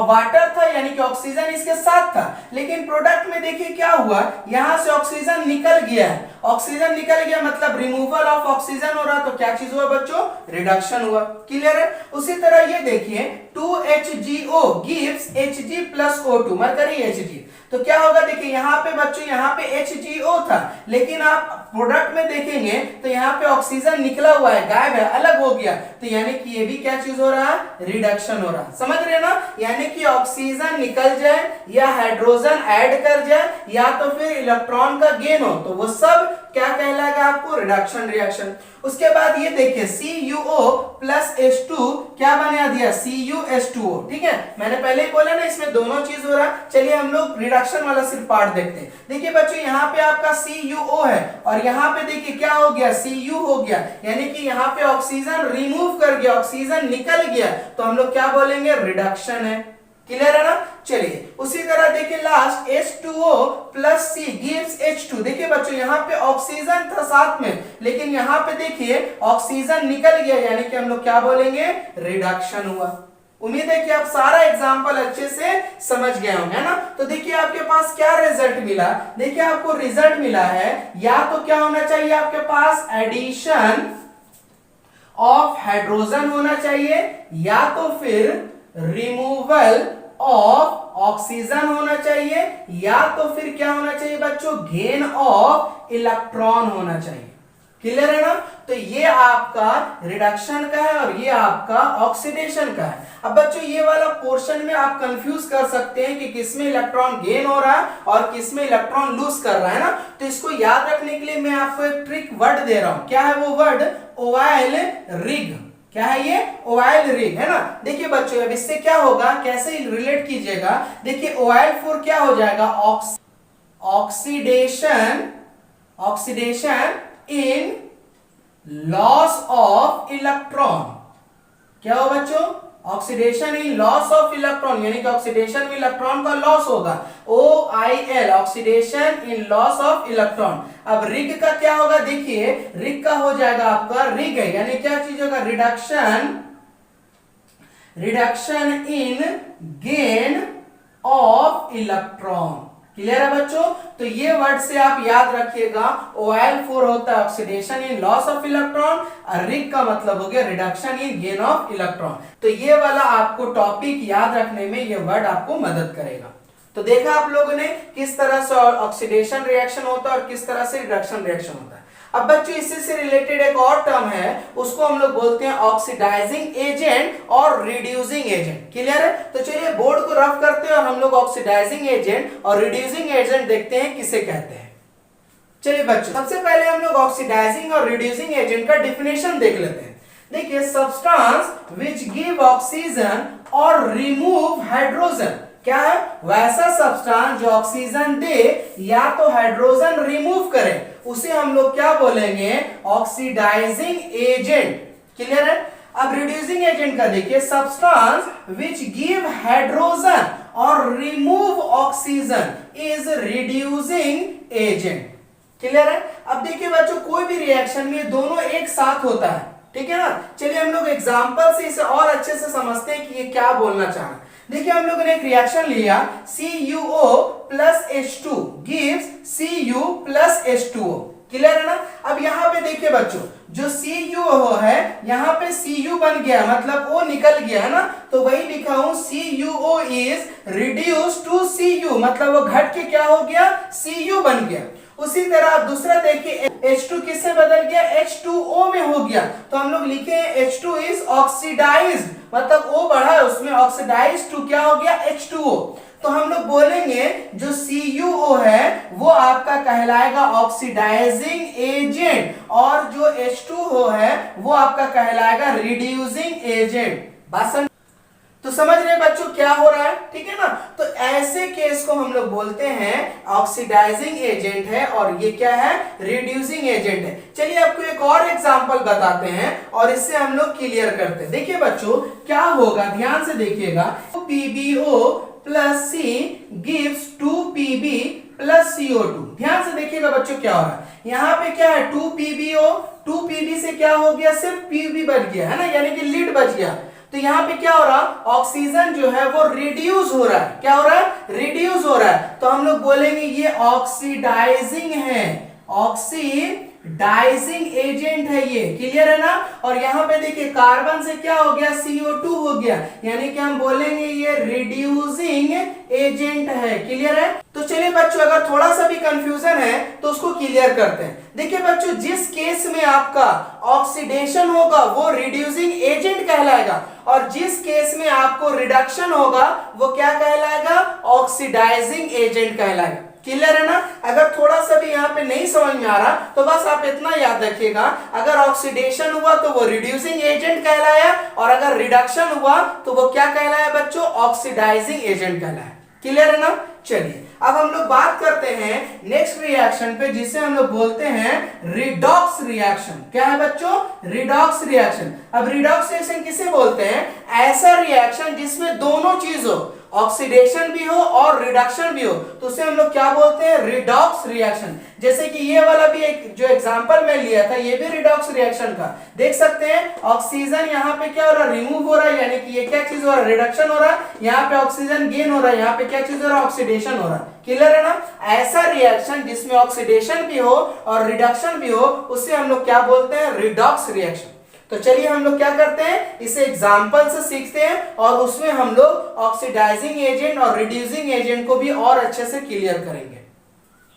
वाटर था, यानी कि ऑक्सीजन इसके साथ था, लेकिन प्रोडक्ट में देखिए क्या हुआ, यहां से ऑक्सीजन निकल गया है। ऑक्सीजन निकल गया मतलब रिमूवल ऑफ ऑक्सीजन हो रहा, तो क्या चीज हुआ बच्चों, रिडक्शन हुआ। क्लियर है। उसी तरह ये देखिए 2HgO gives Hg plus O2, mercury Hg। तो क्या होगा, देखिए यहाँ पे बच्चों यहाँ पे HgO था, लेकिन आप प्रोडक्ट में देखेंगे तो यहाँ पे ऑक्सीजन निकला हुआ है, गायब है, अलग हो गया, तो यानी कि ये भी क्या चीज हो रहा है, रिडक्शन हो रहा है। समझ रहे ना, यानी कि ऑक्सीजन निकल जाए या हाइड्रोजन ऐड कर जाए या तो फिर इलेक्ट्रॉन का गेन हो, तो वो सब क्या कहलाएगा आपको, रिडक्शन रिएक्शन। उसके बाद ये देखिए CuO प्लस H2 क्या बना दिया, CuH2O। ठीक है, मैंने पहले ही बोला ना इसमें दोनों चीज हो रहा है। चलिए हम लोग रिडक्शन वाला सिर्फ पार्ट देखते हैं। देखिए बच्चों यहाँ पे आपका CuO है और यहाँ पे देखिए क्या हो गया, Cu हो गया, यानी कि यहाँ पे ऑक्सीजन रिमूव कर गया, ऑक्सीजन निकल गया, तो हम लोग क्या बोलेंगे, रिडक्शन है। क्लियर है ना। चलिए उसी तरह देखिए last H2O plus C gives H2। देखिए बच्चों यहाँ पे ऑक्सीजन था साथ में, लेकिन यहाँ पे देखिए ऑक्सीजन निकल गया, यानी कि हम लोग क्या बोलेंगे, रिडक्शन हुआ। उम्मीद है कि आप सारा एग्जांपल अच्छे से समझ गए होंगे ना। तो देखिए आपके पास क्या रिजल्ट मिला, देखिए आपको रिजल्ट मिला है, या तो क्या होना चाहिए आपके पास, एडिशन ऑफ हाइड्रोजन होना चाहिए, या तो फिर रिमूवल ऑफ ऑक्सीजन होना चाहिए, या तो फिर क्या होना चाहिए बच्चों, गेन ऑफ इलेक्ट्रॉन होना चाहिए। क्लियर है ना। तो ये आपका रिडक्शन का है और ये आपका ऑक्सीडेशन का है। अब बच्चों ये वाला पोर्शन में आप कंफ्यूज कर सकते हैं कि किसमें इलेक्ट्रॉन गेन हो रहा है और किसमें इलेक्ट्रॉन लूज कर रहा है ना। तो इसको याद रखने के लिए मैं आपको एक ट्रिक वर्ड दे रहा हूं। क्या है वो वर्ड, ओवाइल रिग। क्या है ये, ओवाइल रिग है ना। देखिए बच्चों अब इससे क्या होगा, कैसे रिलेट कीजिएगा। देखिए ओवाइल फॉर क्या हो जाएगा, oxidation, oxidation in loss of electron. क्या हो बच्चों, oxidation in loss of electron, यानी कि ऑक्सीडेशन में इलेक्ट्रॉन का लॉस होगा, OIL, oxidation in loss of electron. अब रिग का क्या होगा, देखिए रिग का हो जाएगा आपका, रिग है यानी क्या चीज होगा, reduction, reduction in gain of electron. Clear है बच्चों। तो ये वर्ड से आप याद रखिएगा, OIL4 होता है oxidation in loss of electron और रिग का मतलब हो गया reduction in gain of electron. तो ये वाला आपको टॉपिक याद रखने में ये वर्ड आपको मदद करेगा। तो देखा आप लोगों ने किस तरह से ऑक्सीडेशन रिएक्शन होता है और किस तरह से रिडक्शन रिएक्शन होता है। अब बच्चों इसी से रिलेटेड एक और टर्म है, उसको हम लोग बोलते हैं ऑक्सीडाइजिंग एजेंट और रिड्यूसिंग एजेंट। क्लियर है। तो चलिए बोर्ड को रफ करते हैं और हम लोग ऑक्सीडाइजिंग एजेंट और रिड्यूसिंग एजेंट देखते हैं किसे कहते हैं। चलिए बच्चों सबसे पहले हम लोग ऑक्सीडाइजिंग और रिड्यूसिंग एजेंट का डेफिनेशन देख लेते हैं। देखिए सब्सटेंस विच गिव ऑक्सीजन और रिमूव हाइड्रोजन। क्या है, वैसा सब्सटेंस जो ऑक्सीजन दे या तो हाइड्रोजन रिमूव करे, उसे हम लोग क्या बोलेंगे, ऑक्सीडाइजिंग एजेंट। क्लियर है। अब रिड्यूसिंग एजेंट का देखिए, सब्सटेंस विच गिव हाइड्रोजन और remove oxygen is reducing agent. Clear है। अब देखिए बच्चों कोई भी रिएक्शन में दोनों एक साथ होता है, ठीक है ना। चलिए हम लोग एग्जांपल से इसे और अच्छे से समझते हैं कि ये क्या बोलना चाह रहा है। देखिए हम लोगों ने एक रिएक्शन लिया, CuO plus H2 gives Cu plus H2O। Clear है ना। अब यहाँ पे देखिए बच्चों जो CuO है यहाँ पे Cu बन गया, मतलब O निकल गया ना, तो वही लिखा हूं CuO is reduced to Cu, मतलब वो घट के क्या हो गया, Cu बन गया। उसी तरह आप दूसरा देखिए H2 किससे बदल गया, H2O में हो गया, तो हम लोग लिखे H2 is oxidized, मतलब O बढ़ा है उसमें, ऑक्सीडाइज्ड टू क्या हो गया, H2O। तो हम लोग बोलेंगे जो CuO है वो आपका कहलाएगा ऑक्सीडाइजिंग एजेंट और जो H2O है वो आपका कहलाएगा रिड्यूसिंग एजेंट। बात तो समझ रहे बच्चों क्या हो रहा है, ठीक है ना। तो ऐसे केस को हम लोग बोलते हैं ऑक्सीडाइजिंग एजेंट है और ये क्या है, रिड्यूसिंग एजेंट है। चलिए आपको एक और एग्जांपल बताते हैं और इससे हम लोग क्लियर करते हैं। देखिए बच्चों क्या होगा, ध्यान से देखिएगा, PbO plus C gives 2Pb plus CO2। ध्यान से देखिएगा बच्चों क्या हो रहा है, यहाँ पे क्या है 2PbO, 2Pb से क्या हो गया, सिर्फ Pb बच गया है ना, यानी कि लीड बच गया। तो यहाँ पे क्या हो रहा, ऑक्सीजन जो है वो रिड्यूस हो रहा है। क्या हो रहा है, रिड्यूस हो रहा है। तो हम लोग बोलेंगे ये ऑक्सीडाइजिंग है, ऑक्सीडाइजिंग एजेंट है ये। क्लियर है ना। और यहाँ पे देखिए कार्बन से क्या हो गया, CO2 हो गया, यानी कि हम बोलेंगे ये रिड्यूसिंग एजेंट है। क्लियर है। तो चलिए बच्चों, अगर थोड़ा सा भी कंफ्यूजन है तो उसको क्लियर करते हैं। देखिए बच्चों, जिस केस में आपका ऑक्सीडेशन होगा वो रिड्यूसिंग एजेंट कहलाएगा, और जिस केस में आपको रिडक्शन होगा वो क्या कहलाएगा, ऑक्सीडाइजिंग एजेंट कहलाएगा। क्लियर है ना। अगर थोड़ा सा भी यहाँ पे नहीं समझ में आ रहा तो बस आप इतना याद रखिएगा, अगर ऑक्सीडेशन हुआ तो वो रिड्यूसिंग एजेंट कहलाया, और अगर रिडक्शन हुआ तो वो क्या कहलाया बच्चों, ऑक्सीडाइजिंग एजेंट कहलाया। क्लियर है ना। चलिए अब हम लोग बात करते हैं नेक्स्ट रिएक्शन पे, जिसे हम लोग बोलते हैं रिडॉक्स रिएक्शन। क्या है बच्चों, रिडॉक्स रिएक्शन। अब रिडॉक्स रिएक्शन किसे बोलते हैं, ऐसा रिएक्शन जिसमें दोनों चीज हो, ऑक्सीडेशन भी हो और रिडक्शन भी हो, तो उसे हम लोग क्या बोलते हैं, रिडॉक्स रिएक्शन। जैसे कि ये वाला भी एक जो एग्जांपल मैं लिया था, ये भी रिडॉक्स रिएक्शन का। देख सकते हैं ऑक्सीजन यहाँ पे क्या हो रहा है, रिमूव हो रहा है, यानी कि ये क्या चीज हो रहा है, रिडक्शन हो रहा है। यहाँ पे ऑक्सीजन गेन हो रहा है, यहाँ पे क्या चीज हो रहा है, ऑक्सीडेशन हो रहा है। क्लियर है ना। ऐसा रिएक्शन जिसमें ऑक्सीडेशन भी हो और रिडक्शन भी हो, उसे हम लोग क्या बोलते हैं, रिडॉक्स रिएक्शन। तो चलिए हम लोग क्या करते हैं, इसे एग्जांपल से सीखते हैं, और उसमें हम लोग ऑक्सीडाइजिंग एजेंट और रिड्यूसिंग एजेंट को भी और अच्छे से क्लियर करेंगे।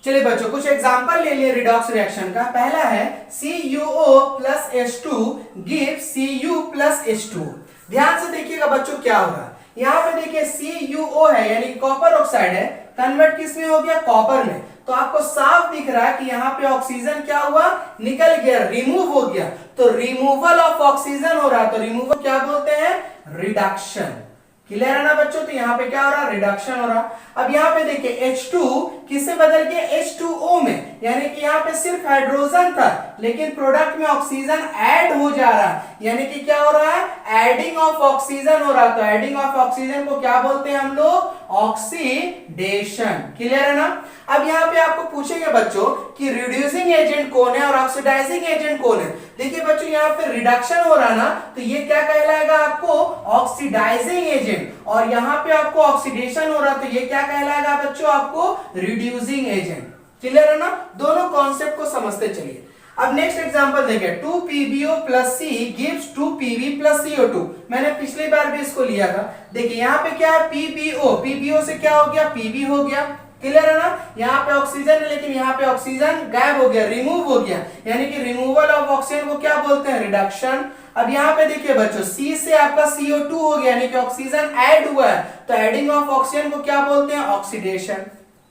चलिए बच्चों, कुछ एग्जांपल ले लिए रिडॉक्स रिएक्शन का। पहला है CuO plus H2 gives Cu plus H2। ध्यान से देखिएगा बच्चों क्या होगा, यहाँ पे देखिए CuO है यानी कॉपर ऑक्साइड है, कन्वर्ट किस में हो गया, कॉपर में। तो आपको साफ दिख रहा है कि यहाँ पे ऑक्सीजन क्या हुआ, निकल गया, रिमूव हो गया। तो रिमूवल ऑफ ऑक्सीजन हो रहा है, तो रिमूवल क्या बोलते हैं, रिडक्शन। क्लियर है ना बच्चों। तो यहाँ पे क्या हो रहा, रिडक्शन हो रहा। अब यहाँ पे देखिए H2 किससे बदल गया, H2O में, यानी कि यहाँ पे सिर्फ हाइड्रोजन था, लेकिन प्रोडक्ट में ऑक्सीजन ऐड हो जा रहा है, यानी कि क्या हो रहा है, एडिंग ऑफ ऑक्सीजन हो रहा। तो एडिंग ऑफ ऑक्सीजन को क्या बोलते हैं हम लोग, ऑक्सीडेशन। क्लियर है ना। अब यहाँ पे आपको पूछेंगे बच्चों कि रिड्यूसिंग एजेंट कौन है और ऑक्सीडाइजिंग एजेंट कौन है। देखिए बच्चों, यहाँ पे रिडक्शन हो रहा ना, तो ये क्या कहलाएगा आपको, ऑक्सीडाइजिंग एजेंट, और यहाँ पे आपको ऑक्सीडेशन हो रहा, तो ये क्या कहलाएगा बच्चों, आपको रिड्यूसिंग एजेंट। क्लियर है ना। दोनों कॉन्सेप्ट को समझते चलिए। अब नेक्स्ट एग्जांपल देखिए, 2PbO plus C gives 2Pb plus CO2। मैंने पिछली बार भी इसको लिया था। देखिए यहाँ पे क्या है, PbO से क्या हो गया, Pb हो गया। क्लियर है ना। यहाँ पे ऑक्सीजन है, लेकिन यहाँ पे ऑक्सीजन गायब हो गया, रिमूव हो गया, यानी कि रिमूवल ऑफ ऑक्सीजन को क्या बोलते हैं, रिडक्शन। अब यहाँ पे देखिए बच्चों, C से आपका CO2 हो गया, यानी कि ऑक्सीजन ऐड हुआ है, तो एडिंग ऑफ ऑक्सीजन को क्या बोलते हैं, ऑक्सीडेशन।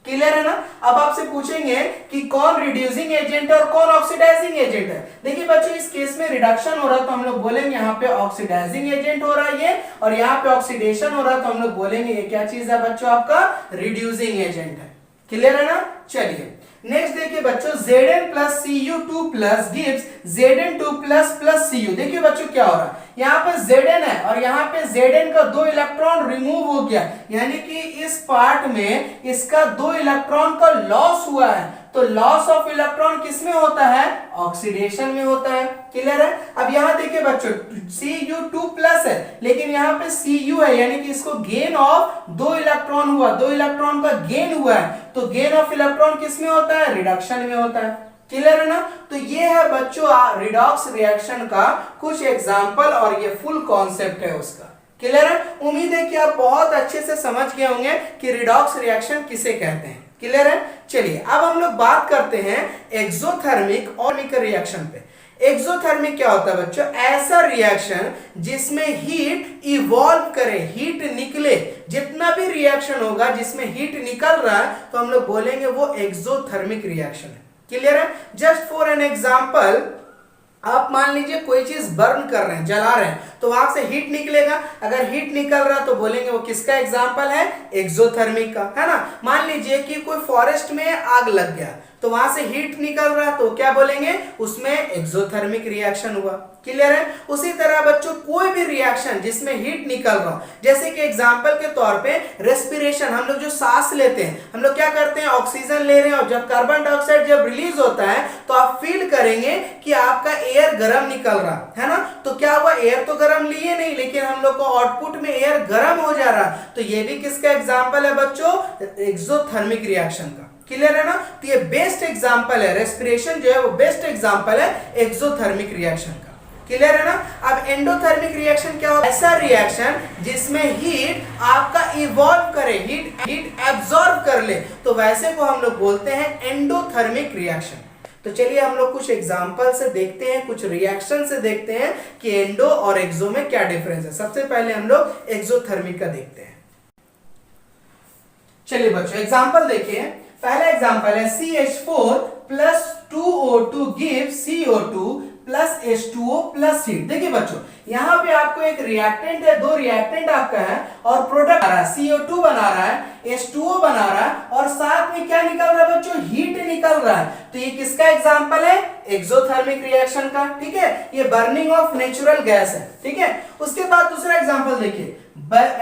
क्लियर है ना। अब आपसे पूछेंगे कि कौन रिड्यूसिंग एजेंट है और कौन ऑक्सीडाइजिंग एजेंट है। देखिए बच्चों, इस केस में रिडक्शन हो रहा है तो हम लोग बोलेंगे यहाँ पे ऑक्सीडाइजिंग एजेंट हो रहा है ये, और यहाँ पे ऑक्सीडेशन हो रहा है तो हम लोग बोलेंगे ये क्या चीज है बच्चों, आपका रिड्यूसिंग एजेंट है। क्लियर है ना। चलिए नेक्स्ट देखिए बच्चों, Zn plus Cu2 plus gives Zn2 plus Cu। देखिए बच्चों क्या हो रहा है, यहाँ पे Zn है और यहाँ पे Zn का 2 इलेक्ट्रॉन रिमूव हो गया, यानी कि इस पार्ट में इसका 2 इलेक्ट्रॉन का लॉस हुआ है। तो लॉस ऑफ इलेक्ट्रॉन किसमें होता है, ऑक्सीडेशन में होता है। क्लियर है। अब यहाँ देखिए बच्चों, Cu2 प्लस है, लेकिन यहाँ पे Cu है, यानी कि इसको गेन ऑफ 2 इलेक्ट्रॉन हुआ, 2 इलेक्ट्रॉन का गेन हुआ है। तो गेन ऑफ इलेक्ट्रॉन किसमें होता है, रिडक्शन में होता है। क्लियर है ना। तो ये है बच्चों रिडॉक्स रिएक्शन का कुछ एग्जांपल, और ये फुल कॉन्सेप्ट है उसका। क्लियर है। उम्मीद है कि आप बहुत अच्छे से समझ गए होंगे कि रिडॉक्स रिएक्शन किसे कहते हैं। क्लियर है। चलिए अब हम लोग बात करते हैं एक्सोथर्मिक और केमिकल रिएक्शन पे। एक्सोथर्मिक क्या होता है बच्चों, ऐसा रिएक्शन जिसमें हीट इवॉल्व करे, हीट निकले। जितना भी रिएक्शन होगा जिसमें हीट निकल रहा है तो हम लोग बोलेंगे वो एक्सोथर्मिक रिएक्शन है। क्लियर है। जस्ट फॉर एन एग्जांपल, आप मान लीजिए कोई चीज बर्न कर रहे हैं, जला रहे हैं, तो वहां से हीट निकलेगा। अगर हीट निकल रहा तो बोलेंगे वो किसका एग्जांपल है, एक्सोथर्मिक का, है ना। मान लीजिए कि कोई फॉरेस्ट में आग लग गया, तो वहां से हीट निकल रहा है, तो क्या बोलेंगे, उसमें एक्सोथर्मिक रिएक्शन हुआ। क्लियर है। उसी तरह बच्चों कोई भी रिएक्शन जिसमें हीट निकल रहा हो, जैसे कि एग्जांपल के तौर पे रेस्पिरेशन, हम लोग जो सांस लेते हैं, हम लोग क्या करते हैं, ऑक्सीजन ले रहे हैं और जब कार्बन डाइऑक्साइड जब रिलीज होता है तो आप फील करेंगे कि आपका एयर गर्म निकल रहा है ना। तो क्या हुआ, एयर तो गर्म लिए नहीं, लेकिन हम लोग को आउटपुट में एयर गर्म हो जा रहा। तो ये भी किसका एग्जाम्पल है बच्चों, एक्सोथर्मिक रिएक्शन का। क्लियर है ना। तो ये बेस्ट एग्जाम्पल है, रेस्पिरेशन जो है वो बेस्ट एग्जाम्पल है एक्सोथर्मिक रिएक्शन का। क्लियर है ना। अब एंडोथर्मिक रिएक्शन क्या होता है, ऐसा रिएक्शन जिसमें हीट आपका इवॉल्व करे, हीट एब्जॉर्ब कर ले, तो वैसे को हम लोग बोलते हैं एंडोथर्मिक रिएक्शन। तो चलिए हम लोग कुछ एग्जांपल से देखते हैं, कुछ रिएक्शन से देखते हैं कि एंडो और एक्सो में क्या डिफरेंस है। सबसे पहले हम लोग एक्सोथर्मिक का देखते हैं। चलिए बच्चों एग्जांपल देखिए। पहला एग्जांपल है CH4 plus 2O2 gives CO2 plus H2O plus heat. देखिए बच्चों यहाँ पे आपको एक रिएक्टेंट है, दो रिएक्टेंट आपका है और प्रोडक्ट आ रहा है, CO2 बना रहा है, H2O बना रहा है और साथ में क्या निकल रहा है बच्चों, हीट निकल रहा है। तो ये किसका एग्जांपल है, एक्सोथर्मिक रिएक्शन का। ठीक है, ये बर्निंग ऑफ नेचुरल गैस है। ठीक है, उसके बाद दूसरा एग्जांपल देखिए,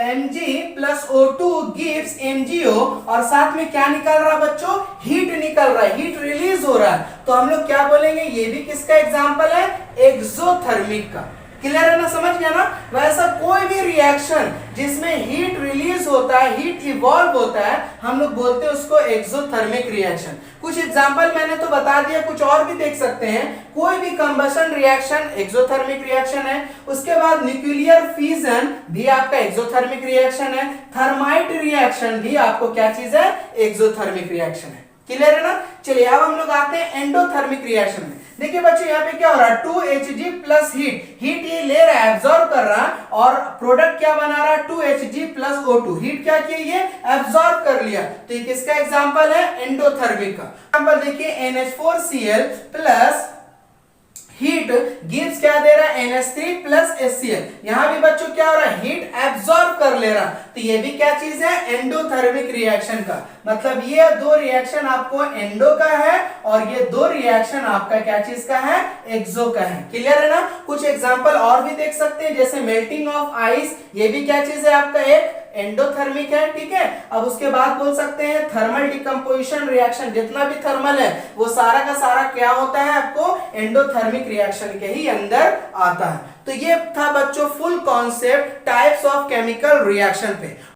Mg plus O2 gives MgO और साथ में क्या निकल रहा है बच्चों, हीट निकल रहा है, हीट रिलीज हो रहा है। तो हम लोग क्या बोलेंगे, ये भी किसका एग्जांपल है, एक्सोथर्मिक का। क्लियर है ना, समझ गया ना। वैसा कोई भी रिएक्शन जिसमें हीट रिलीज होता है, हीट इवॉल्व होता है, हम लोग बोलते हैं उसको एक्सोथर्मिक रिएक्शन। कुछ एग्जांपल मैंने तो बता दिया, कुछ और भी देख सकते हैं। कोई भी कंबशन रिएक्शन एक्सोथर्मिक रिएक्शन है। उसके बाद न्यूक्लियर फिजन भी आपका एक्सोथर्मिक रिएक्शन है। थर्माइट रिएक्शन भी आपको क्या चीज है, एक्सोथर्मिक रिएक्शन है। क्लियर है ना। चलिए अब हम लोग आते हैं एंडोथर्मिक रिएक्शन में। देखिए बच्चों यहाँ पे क्या हो रहा है, 2Hg प्लस हीट ये ले रहा है, एब्जॉर्ब कर रहा है और प्रोडक्ट क्या बना रहा है, 2Hg प्लस O2। हीट क्या किया, ये एब्जॉर्ब कर लिया। तो ये किसका एग्जांपल है, एंडोथर्मिक का। एग्जांपल देखिए NH4Cl प्लस हीट गिव्स क्या दे रहा है, NH3 प्लस HCl। यहां भी बच्चों क्या हो रहा है, हीट एब्जॉर्ब कर ले रहा। तो ये भी क्या चीज है, एंडोथर्मिक रिएक्शन का। मतलब ये दो रिएक्शन आपको एंडो का है और ये दो रिएक्शन आपका क्या चीज का है, एक्सो का है। क्लियर है ना। कुछ एग्जांपल और भी देख सकते हैं, जैसे मेल्टिंग ऑफ आइस, ये भी क्या चीज है आपका, एक एंडोथर्मिक है। ठीक है, अब उसके बाद बोल सकते हैं थर्मल डिकम्पोजिशन रिएक्शन, जितना भी थर्मल है वो सारा का सारा क्या होता है, आपको एंडोथर्मिक रिएक्शन के ही अंदर आता है। तो ये था बच्चों full concept types of chemical reaction पे।